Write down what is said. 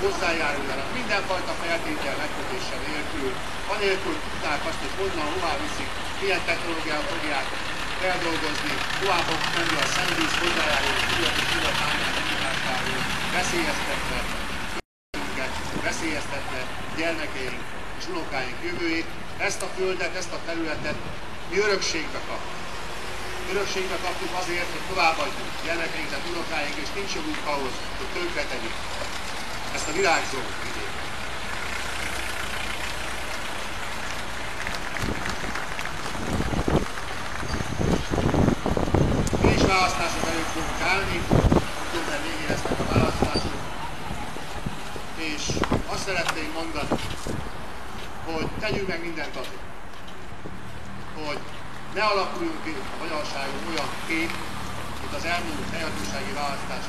hozzájáruljanak mindenfajta feltétel megkötése nélkül, anélkül tudnák azt, hogy honnan, hová viszik, milyen technológiát fogják feldolgozni, hová fog menni a szennyvíz, hozzájárulni a tányának nyitásáról, veszélyeztetve gyermekeink és unokáink jövőjét. Ezt a földet, ezt a területet mi örökségbe kapjuk. Örökségbe kapjuk azért, hogy továbbadjuk gyermekeinknek, unokáink, és nincs jogunk ahhoz, hogy tönkretegyük ezt a virágzó vidéket. Mi is választások előtt fogunk állni, október végén lesznek a választások, és azt szeretném mondani, hogy tegyünk meg mindent azért, hogy ne alakuljon ki a magyarságon olyan kép, mint az elmúlt helyhatósági választás.